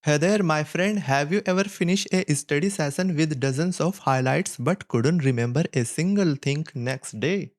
Hey there, my friend. Have you ever finished a study session with dozens of highlights but couldn't remember a single thing next day?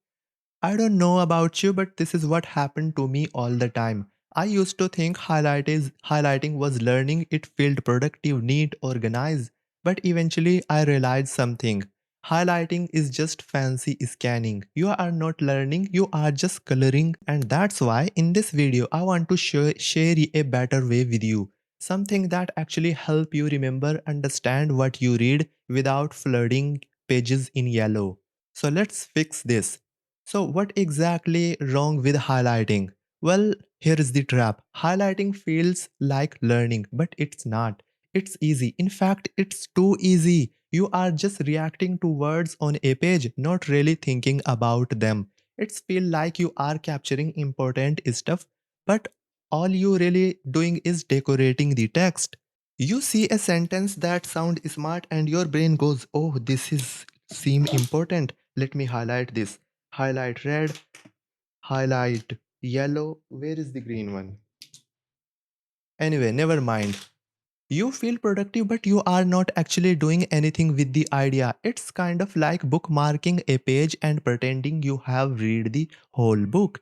I don't know about you, but this is what happened to me all the time. I used to think highlighting was learning, it felt productive, neat, organized. But eventually I realized something. Highlighting is just fancy scanning. You are not learning, you are just coloring. And that's why in this video I want to share a better way with you. Something that actually help you remember, understand what you read without flooding pages in yellow. So let's fix this. So what exactly wrong with highlighting? Well, here is the trap. Highlighting feels like learning, but it's not. It's easy. In fact, it's too easy. You are just reacting to words on a page, not really thinking about them. It's feel like you are capturing important stuff, but all you really doing is decorating the text. You see a sentence that sounds smart and your brain goes, "Oh, this is seem important. Let me highlight this." Highlight red, highlight yellow. Where is the green one? Anyway, never mind. You feel productive, but you are not actually doing anything with the idea. It's kind of like bookmarking a page and pretending you have read the whole book.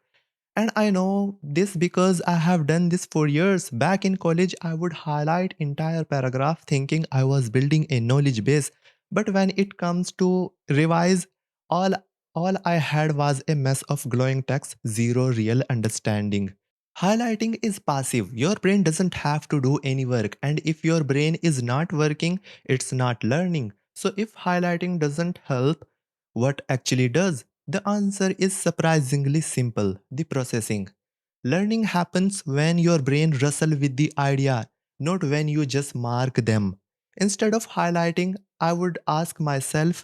And I know this because I have done this for years. Back in college, I would highlight entire paragraph thinking I was building a knowledge base. But when it comes to revise, all all I had was a mess of glowing text, zero real understanding. Highlighting is passive. Your brain doesn't have to do any work, and if your brain is not working, it's not learning. So if highlighting doesn't help, what actually does? The answer is surprisingly simple: the processing. Learning happens when your brain wrestles with the idea, not when you just mark them. Instead of highlighting, I would ask myself,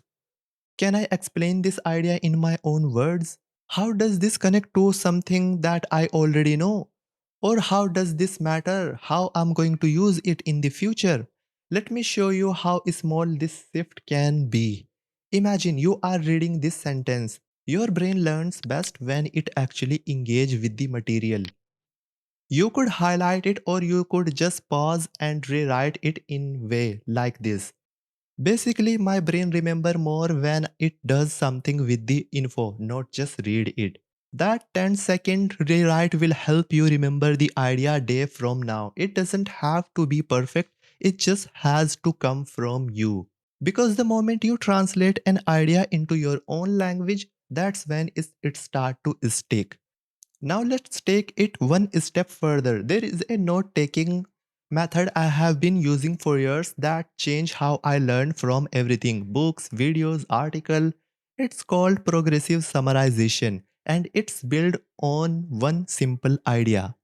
can I explain this idea in my own words? How does this connect to something that I already know? Or how does this matter? How I'm going to use it in the future? Let me show you how small this shift can be. Imagine you are reading this sentence. Your brain learns best when it actually engages with the material. You could highlight it or you could just pause and rewrite it in way like this. Basically, my brain remember more when it does something with the info, not just read it. That 10-second rewrite will help you remember the idea day from now. It doesn't have to be perfect, it just has to come from you. Because the moment you translate an idea into your own language, that's when it start to stick. Now let's take it one step further. There is a note-taking method I have been using for years that changed how I learn from everything: books, videos, article. It's called Progressive Summarization and it's built on one simple idea.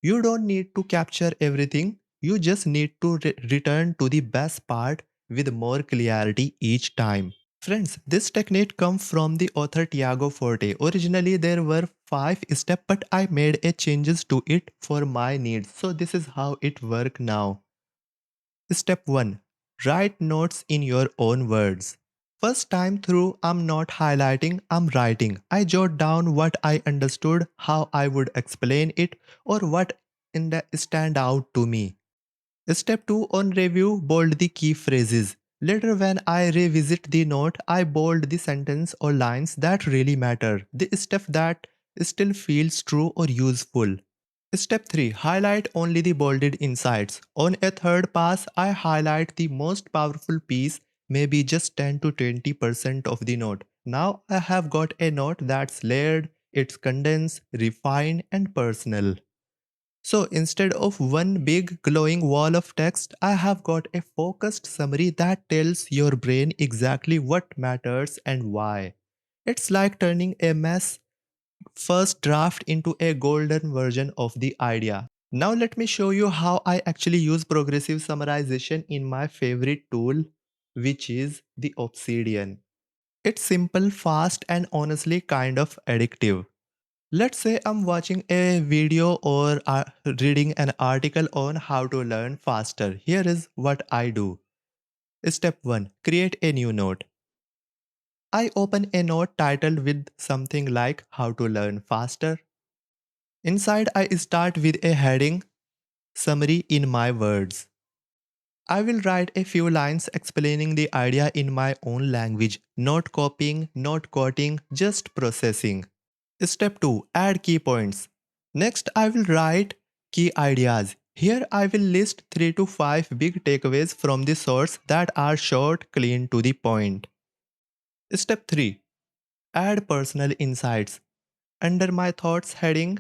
You don't need to capture everything, you just need to return to the best part with more clarity each time. Friends, this technique comes from the author Tiago Forte. Originally there were 5 steps but I made a changes to it for my needs. So this is how it work now. Step 1. Write notes in your own words. First time through, I'm not highlighting, I'm writing. I jot down what I understood, how I would explain it, or what in the stand out to me. Step 2, on review, bold the key phrases. Later when I revisit the note, I bold the sentence or lines that really matter, the stuff that still feels true or useful. Step 3, highlight only the bolded insights. On a third pass, I highlight the most powerful piece, maybe just 10 to 20% of the note. Now I have got a note that's layered, it's condensed, refined, and personal. So instead of one big glowing wall of text, I have got a focused summary that tells your brain exactly what matters and why. It's like turning a mess first draft into a golden version of the idea. Now let me show you how I actually use progressive summarization in my favorite tool, which is the Obsidian. It's simple, fast, and honestly kind of addictive. Let's say I'm watching a video or reading an article on how to learn faster. Here is what I do. Step 1, create a new note. I open a note titled with something like How to Learn Faster. Inside, I start with a heading. summary in my words. I will write a few lines explaining the idea in my own language, not copying, not quoting, just processing. Step 2. Add key points. Next, I will write key ideas. Here, I will list 3 to 5 big takeaways from the source that are short, clean, to the point. Step 3. Add personal insights. Under my thoughts heading,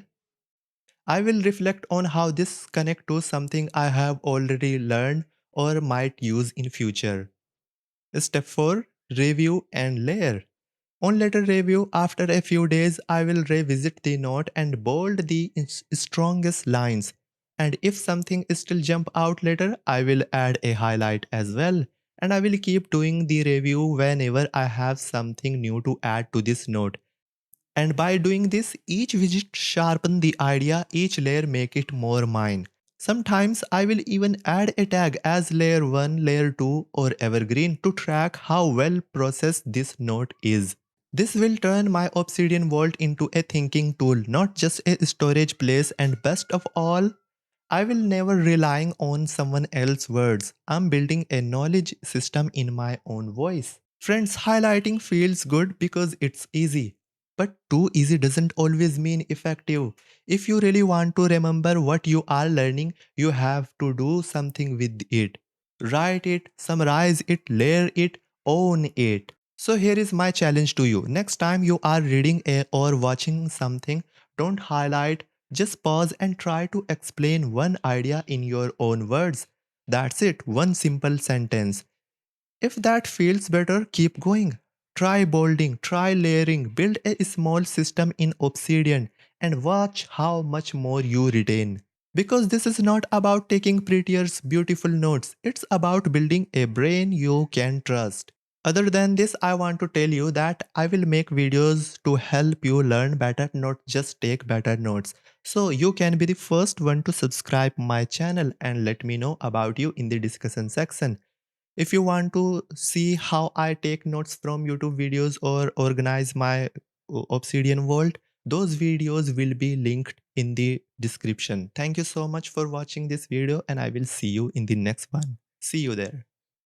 I will reflect on how this connect to something I have already learned or might use in future. Step 4. Review and layer. On later review, after a few days, I will revisit the note and bold the strongest lines. And if something still jump out later, I will add a highlight as well. And I will keep doing the review whenever I have something new to add to this note. And by doing this, each visit sharpen the idea, each layer make it more mine. Sometimes I will even add a tag as layer 1, layer 2 or evergreen to track how well processed this note is. This will turn my Obsidian Vault into a thinking tool, not just a storage place, and best of all, I will never relying on someone else's words. I'm building a knowledge system in my own voice. Friends, highlighting feels good because it's easy. But too easy doesn't always mean effective. If you really want to remember what you are learning, you have to do something with it. Write it, summarize it, layer it, own it. So here is my challenge to you. Next time you are reading or watching something, don't highlight, just pause and try to explain one idea in your own words. That's it, one simple sentence. If that feels better, keep going. Try bolding, try layering, build a small system in Obsidian and watch how much more you retain. Because this is not about taking prettier, beautiful notes, it's about building a brain you can trust. Other than this, I want to tell you that I will make videos to help you learn better, not just take better notes. So you can be the first one to subscribe my channel and let me know about you in the discussion section. If you want to see how I take notes from YouTube videos or organize my Obsidian Vault, those videos will be linked in the description. Thank you so much for watching this video and I will see you in the next one. See you there.